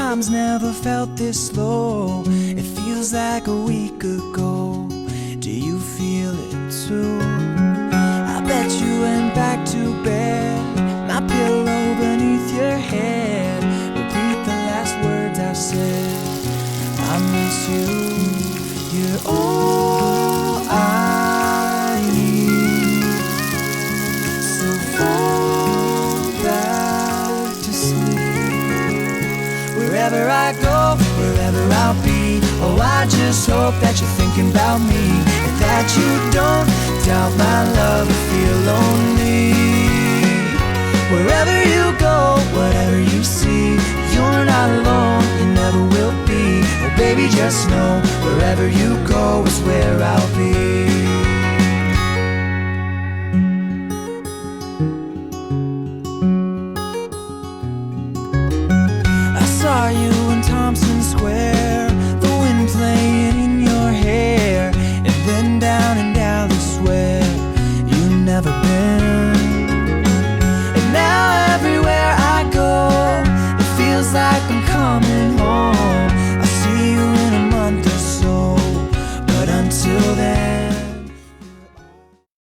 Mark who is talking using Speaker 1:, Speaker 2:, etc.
Speaker 1: Sometimes never felt this low. It feels like a week ago. Do you feel it too? I bet you went back to bed. My pillow beneath your head. Repeat the last words I said. I miss you. You're all I need. So fall back to sleep. Wherever I go, wherever I'll be. Oh, I just hope that you're thinking about me, and that you don't doubt my love or feel lonely. Wherever you go, whatever you see, you're not alone, you never will be. Oh baby, just know, wherever you go is where I'll be.